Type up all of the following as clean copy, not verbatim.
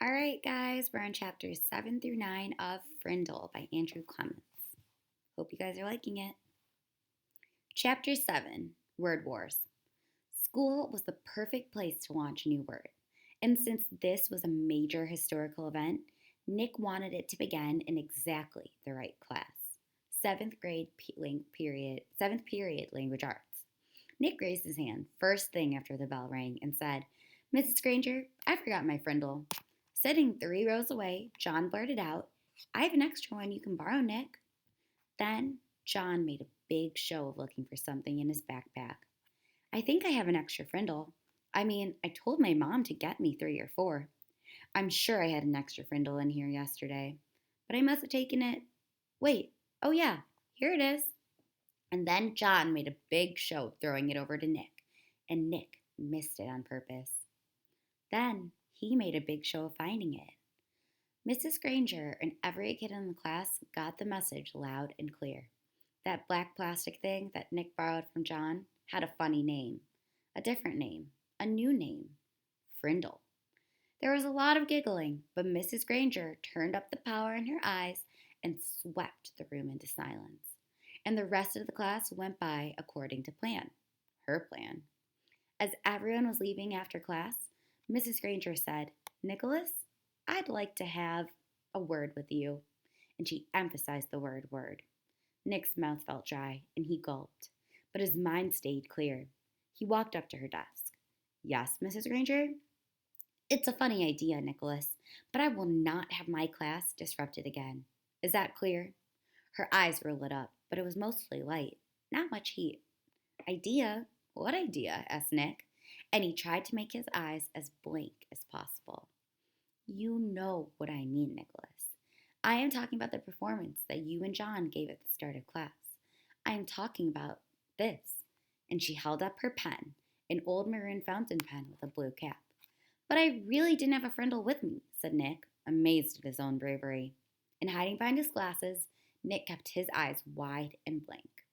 All right, guys, we're on chapters 7 through 9 of Frindle by Andrew Clements. Hope you guys are liking it. Chapter 7 Word Wars. School was the perfect place to launch a new word. And since this was a major historical event, Nick wanted it to begin in exactly the right class. Seventh period language arts. Nick raised his hand first thing after the bell rang and said, "Mrs. Granger, I forgot my Frindle." Sitting 3 rows away, John blurted out, "I have an extra one you can borrow, Nick." Then John made a big show of looking for something in his backpack. "I think I have an extra Frindle. I told my mom to get me 3 or 4. I'm sure I had an extra Frindle in here yesterday, but I must have taken it. Wait, oh yeah, here it is." And then John made a big show of throwing it over to Nick, and Nick missed it on purpose. Then he made a big show of finding it. Mrs. Granger and every kid in the class got the message loud and clear. That black plastic thing that Nick borrowed from John had a funny name, a different name, a new name: Frindle. There was a lot of giggling, but Mrs. Granger turned up the power in her eyes and swept the room into silence. And the rest of the class went by according to plan. Her plan. As everyone was leaving after class, Mrs. Granger said, "Nicholas, I'd like to have a word with you." And she emphasized the word word. Nick's mouth felt dry, and he gulped, but his mind stayed clear. He walked up to her desk. "Yes, Mrs. Granger?" "It's a funny idea, Nicholas, but I will not have my class disrupted again. Is that clear?" Her eyes were lit up, but it was mostly light, not much heat. "Idea? What idea?" asked Nick, and he tried to make his eyes as blank as possible. "You know what I mean, Nicholas. I am talking about the performance that you and John gave at the start of class. I am talking about this." And she held up her pen, an old maroon fountain pen with a blue cap. "But I really didn't have a Frindle with me," said Nick, amazed at his own bravery. And hiding behind his glasses, Nick kept his eyes wide and blank.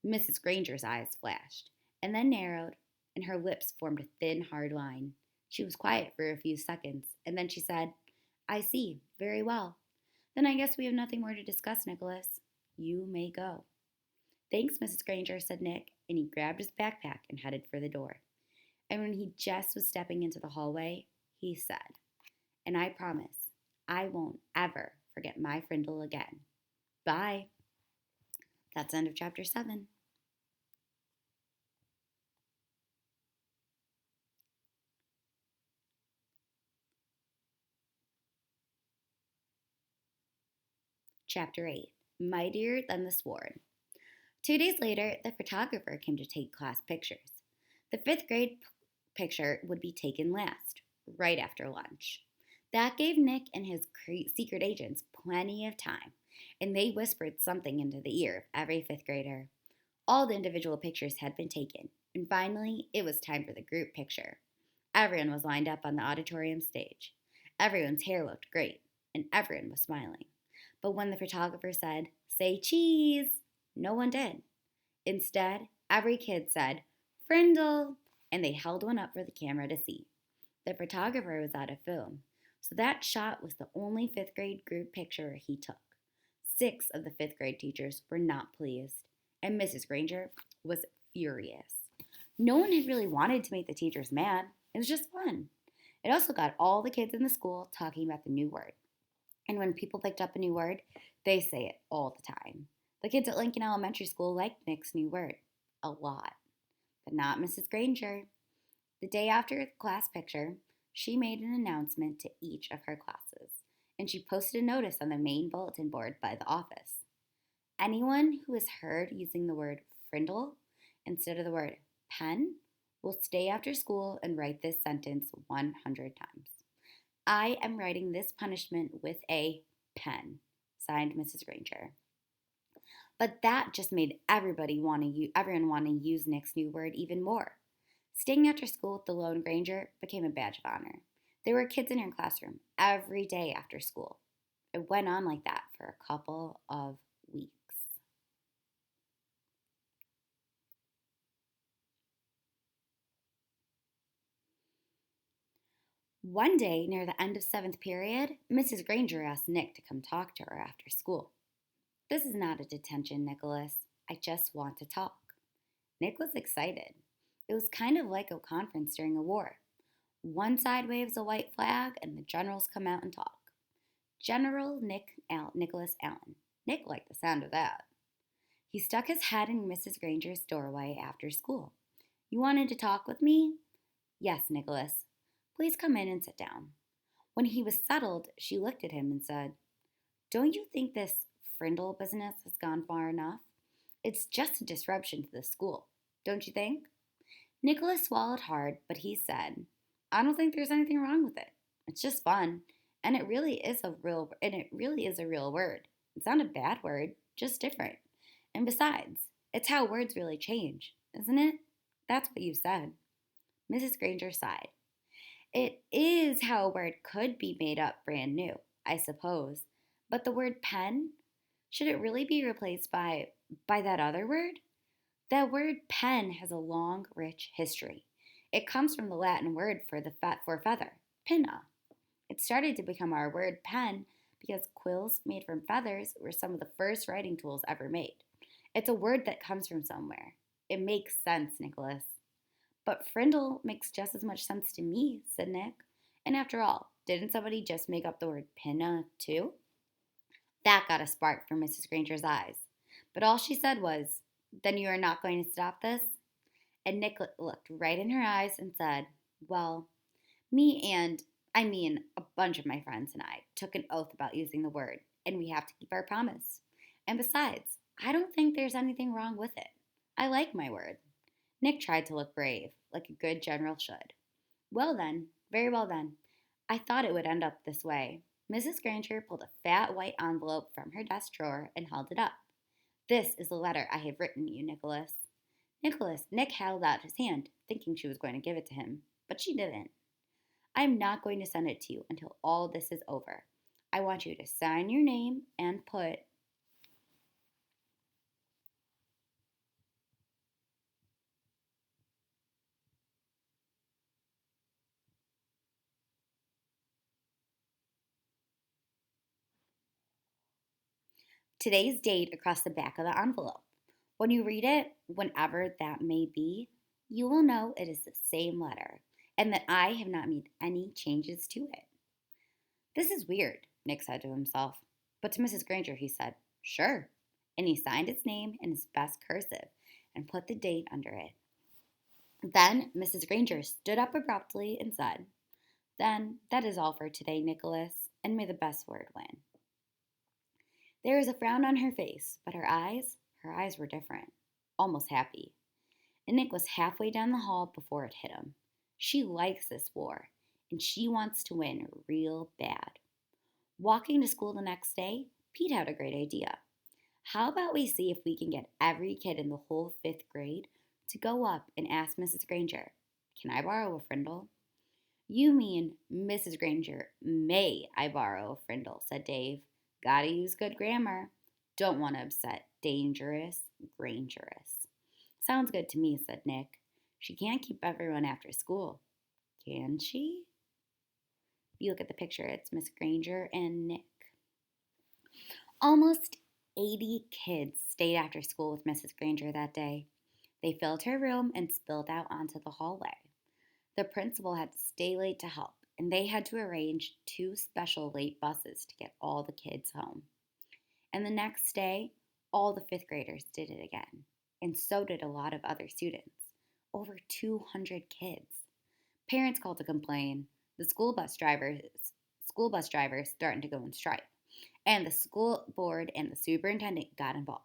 Mrs. Granger's eyes flashed, and then narrowed, and her lips formed a thin, hard line. She was quiet for a few seconds, and then she said, "I see. Very well. Then I guess we have nothing more to discuss, Nicholas. You may go." "Thanks, Mrs. Granger," said Nick, and he grabbed his backpack and headed for the door. And when he just was stepping into the hallway, he said, "And I promise I won't ever forget my Frindle again. Bye." That's the end of chapter 7. Chapter 8 Mightier Than the Sword. 2 days later, the photographer came to take class pictures. The fifth grade picture would be taken last, right after lunch. That gave Nick and his secret agents plenty of time, and they whispered something into the ear of every fifth grader. All the individual pictures had been taken, and finally, it was time for the group picture. Everyone was lined up on the auditorium stage. Everyone's hair looked great, and everyone was smiling. But when the photographer said, "Say cheese," no one did. Instead, every kid said, "Frindle," and they held one up for the camera to see. The photographer was out of film, so that shot was the only fifth grade group picture he took. 6 of the fifth grade teachers were not pleased, and Mrs. Granger was furious. No one had really wanted to make the teachers mad. It was just fun. It also got all the kids in the school talking about the new word. And when people picked up a new word, they say it all the time. The kids at Lincoln Elementary School liked Nick's new word a lot, but not Mrs. Granger. The day after the class picture, she made an announcement to each of her classes, and she posted a notice on the main bulletin board by the office. Anyone who is heard using the word Frindle instead of the word pen will stay after school and write this sentence 100 times. I am writing this punishment with a pen. Signed, Mrs. Granger. But that just made everyone want to use Nick's new word even more. Staying after school with the lone Granger became a badge of honor. There were kids in her classroom every day after school. It went on like that for a couple of weeks. One day, near the end of seventh period, Mrs. Granger asked Nick to come talk to her after school. This is not a detention, Nicholas. I just want to talk. Nick was excited. It was kind of like a conference during a war. One side waves a white flag, and the generals come out and talk. Nicholas Allen. Nick liked the sound of that. He stuck his head in Mrs. Granger's doorway after school. You wanted to talk with me? Yes, Nicholas. Please come in and sit down. When he was settled, she looked at him and said, Don't you think this Frindle business has gone far enough? It's just a disruption to the school, don't you think? Nicholas swallowed hard, but he said, I don't think there's anything wrong with it. It's just fun, and it really is a real word. It's not a bad word, just different. And besides, it's how words really change, isn't it? That's what you said. Mrs. Granger sighed. It is how a word could be made up brand new, I suppose. But the word pen, should it really be replaced by that other word? That word pen has a long, rich history. It comes from the Latin word for feather, pinna. It started to become our word pen because quills made from feathers were some of the first writing tools ever made. It's a word that comes from somewhere. It makes sense, Nicholas. But Frindle makes just as much sense to me, said Nick. And after all, didn't somebody just make up the word pinna too? That got a spark from Mrs. Granger's eyes. But all she said was, Then you are not going to stop this? And Nick looked right in her eyes and said, Well, a bunch of my friends and I took an oath about using the word, and we have to keep our promise. And besides, I don't think there's anything wrong with it. I like my word. Nick tried to look brave, like a good general should. Well then, very well then. I thought it would end up this way. Mrs. Granger pulled a fat white envelope from her desk drawer and held it up. This is the letter I have written you, Nicholas. Nick held out his hand, thinking she was going to give it to him, but she didn't. I am not going to send it to you until all this is over. I want you to sign your name and put today's date across the back of the envelope. When you read it, whenever that may be, you will know it is the same letter and that I have not made any changes to it. This is weird, Nick said to himself. But to Mrs. Granger, he said, Sure. And he signed its name in his best cursive and put the date under it. Then Mrs. Granger stood up abruptly and said, Then that is all for today, Nicholas, and may the best word win. There was a frown on her face, but her eyes were different, almost happy. And Nick was halfway down the hall before it hit him. She likes this war, and she wants to win real bad. Walking to school the next day, Pete had a great idea. How about we see if we can get every kid in the whole fifth grade to go up and ask Mrs. Granger, Can I borrow a Frindle? You mean Mrs. Granger, may I borrow a Frindle, said Dave. Gotta use good grammar. Don't want to upset dangerous, Grangerous. Sounds good to me, said Nick. She can't keep everyone after school, can she? If you look at the picture, it's Miss Granger and Nick. Almost 80 kids stayed after school with Mrs. Granger that day. They filled her room and spilled out onto the hallway. The principal had to stay late to help, and they had to arrange 2 special late buses to get all the kids home. And the next day, all the fifth graders did it again, and so did a lot of other students. Over 200 kids. Parents called to complain. The school bus drivers starting to go on strike, and the school board and the superintendent got involved.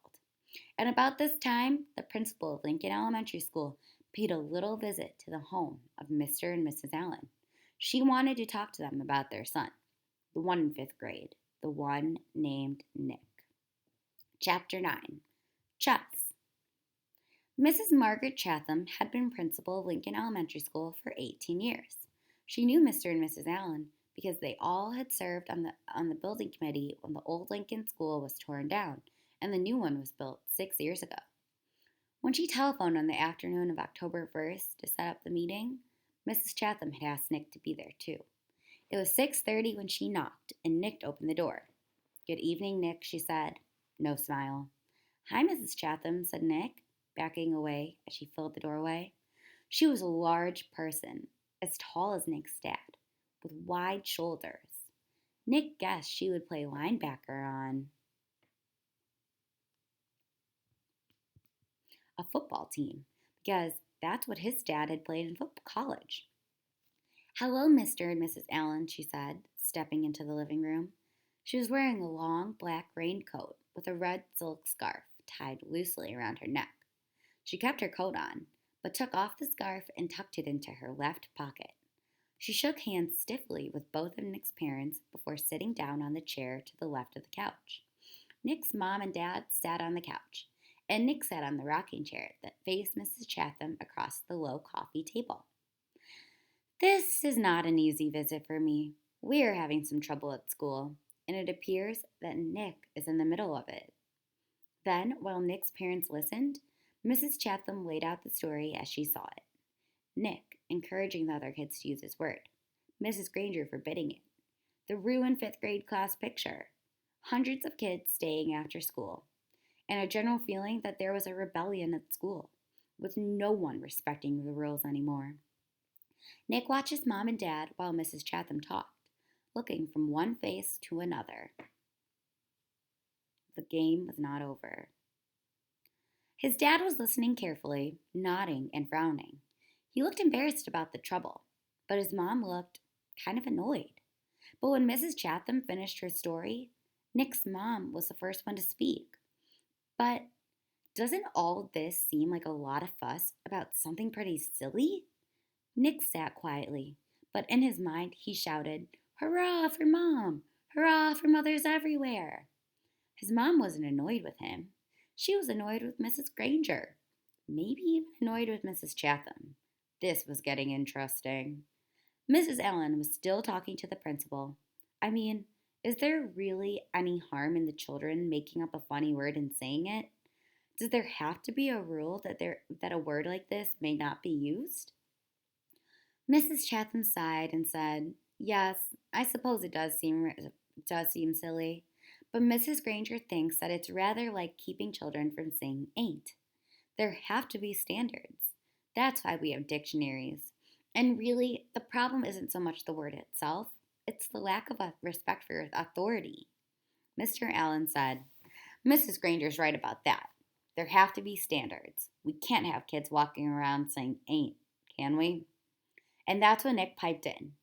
And about this time, the principal of Lincoln Elementary School paid a little visit to the home of Mr. and Mrs. Allen. She wanted to talk to them about their son, the one in fifth grade, the one named Nick. Chapter 9. Chess. Mrs. Margaret Chatham had been principal of Lincoln Elementary School for 18 years. She knew Mr. and Mrs. Allen because they all had served on the building committee when the old Lincoln School was torn down and the new one was built 6 years ago. When she telephoned on the afternoon of October 1st to set up the meeting, Mrs. Chatham had asked Nick to be there too. It was 6:30 when she knocked, and Nick opened the door. "Good evening, Nick," she said. No smile. "Hi, Mrs. Chatham," said Nick, backing away as she filled the doorway. She was a large person, as tall as Nick's dad, with wide shoulders. Nick guessed she would play linebacker on a football team because that's what his dad had played in football college. "Hello, Mr. and Mrs. Allen," she said, stepping into the living room. She was wearing a long black raincoat with a red silk scarf tied loosely around her neck. She kept her coat on, but took off the scarf and tucked it into her left pocket. She shook hands stiffly with both of Nick's parents before sitting down on the chair to the left of the couch. Nick's mom and dad sat on the couch, and Nick sat on the rocking chair that faced Mrs. Chatham across the low coffee table. "This is not an easy visit for me. We are having some trouble at school, and it appears that Nick is in the middle of it." Then, while Nick's parents listened, Mrs. Chatham laid out the story as she saw it. Nick encouraging the other kids to use his word, Mrs. Granger forbidding it, the ruined fifth grade class picture, hundreds of kids staying after school, and a general feeling that there was a rebellion at school, with no one respecting the rules anymore. Nick watched his mom and dad while Mrs. Chatham talked, looking from one face to another. The game was not over. His dad was listening carefully, nodding and frowning. He looked embarrassed about the trouble, but his mom looked kind of annoyed. But when Mrs. Chatham finished her story, Nick's mom was the first one to speak. "But doesn't all this seem like a lot of fuss about something pretty silly?" Nick sat quietly, but in his mind he shouted, "Hurrah for Mom! Hurrah for mothers everywhere!" His mom wasn't annoyed with him. She was annoyed with Mrs. Granger. Maybe even annoyed with Mrs. Chatham. This was getting interesting. Mrs. Allen was still talking to the principal. "I mean, is there really any harm in the children making up a funny word and saying it? Does there have to be a rule that a word like this may not be used?" Mrs. Chatham sighed and said, "Yes, I suppose it does seem silly, but Mrs. Granger thinks that it's rather like keeping children from saying ain't. There have to be standards. That's why we have dictionaries. And really, the problem isn't so much the word itself, it's the lack of a respect for authority." Mr. Allen said, "Mrs. Granger's right about that. There have to be standards. We can't have kids walking around saying ain't, can we?" And that's when Nick piped in.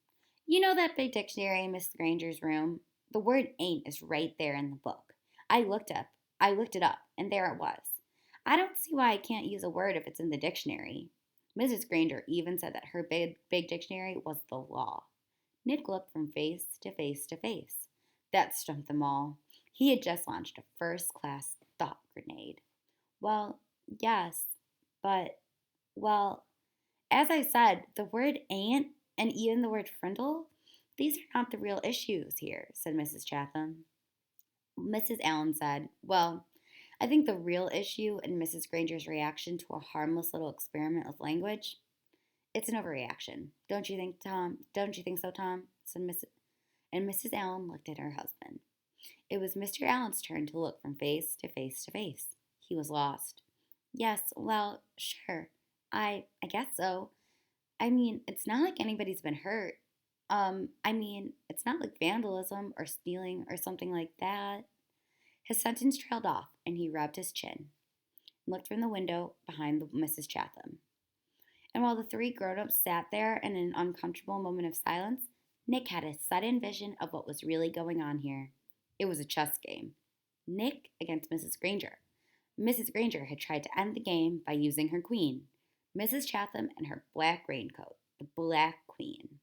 "You know that big dictionary in Miss Granger's room? The word ain't is right there in the book. I looked it up, and there it was. I don't see why I can't use a word if it's in the dictionary." Mrs. Granger even said that her big dictionary was the law. Nick looked from face to face to face. That stumped them all. He had just launched a first-class thought grenade. "Well, yes, but, well, as I said, the word ain't and even the word frindle, these are not the real issues here," said Mrs. Chatham. Mrs. Allen said, "Well, I think the real issue in Mrs. Granger's reaction to a harmless little experiment with language, it's an overreaction. Don't you think, Tom? Don't you think so, Tom?" And Mrs. Allen looked at her husband. It was Mr. Allen's turn to look from face to face to face. He was lost. "Yes, well, sure. I guess so. I mean, it's not like anybody's been hurt. It's not like vandalism or stealing or something like that." His sentence trailed off, and he rubbed his chin and looked from the window behind Mrs. Chatham. And while the three grown-ups sat there in an uncomfortable moment of silence, Nick had a sudden vision of what was really going on here. It was a chess game. Nick against Mrs. Granger. Mrs. Granger had tried to end the game by using her queen. Mrs. Chatham and her black raincoat, the Black Queen.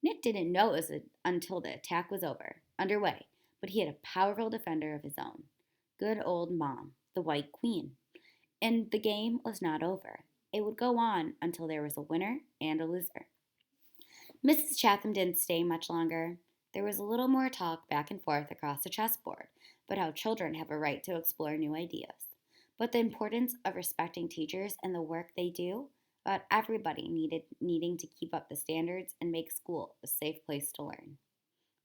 Nick didn't know it was until the attack was underway, but he had a powerful defender of his own. Good old Mom, the White Queen. And the game was not over. It would go on until there was a winner and a loser. Mrs. Chatham didn't stay much longer. There was a little more talk back and forth across the chessboard about how children have a right to explore new ideas, but the importance of respecting teachers and the work they do, about everybody needing to keep up the standards and make school a safe place to learn.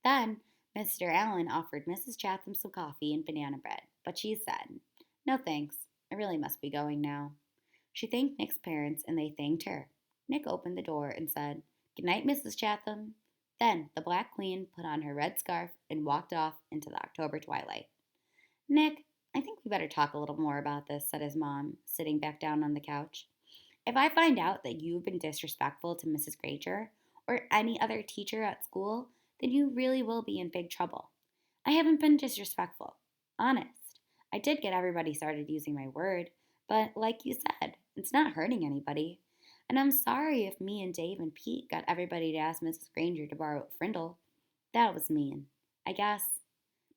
Then, Mr. Allen offered Mrs. Chatham some coffee and banana bread, but she said, "No thanks, I really must be going now." She thanked Nick's parents and they thanked her. Nick opened the door and said, "Good night, Mrs. Chatham." Then the Black Queen put on her red scarf and walked off into the October twilight. "Nick, I think we better talk a little more about this," said his mom, sitting back down on the couch. "If I find out that you've been disrespectful to Mrs. Granger or any other teacher at school, then you really will be in big trouble. I haven't been disrespectful. Honest. I did get everybody started using my word, but like you said, it's not hurting anybody. And I'm sorry if me and Dave and Pete got everybody to ask Mrs. Granger to borrow Frindle. That was mean, I guess.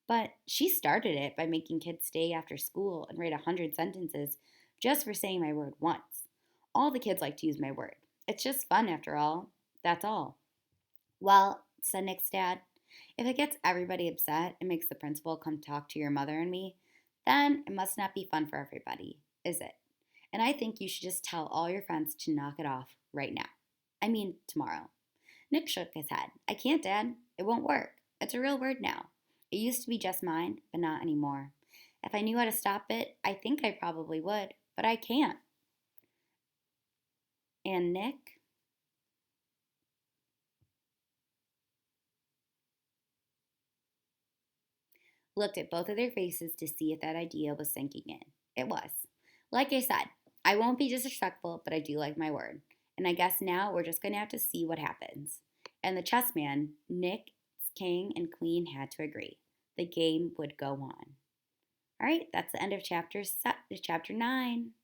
But she started it by making kids stay after school and write 100 sentences just for saying my word once. All the kids like to use my word. It's just fun after all. That's all." "Well," said Nick's dad, "if it gets everybody upset and makes the principal come talk to your mother and me, then it must not be fun for everybody, is it? And I think you should just tell all your friends to knock it off right now. I mean, tomorrow." Nick shook his head. "I can't, Dad. It won't work. It's a real word now. It used to be just mine, but not anymore. If I knew how to stop it, I think I probably would, but I can't." And Nick looked at both of their faces to see if that idea was sinking in. It was. "Like I said, I won't be disrespectful, but I do like my word. And I guess now we're just going to have to see what happens." And the chess man, Nick's king and queen, had to agree. The game would go on. All right, that's the end of chapter 9.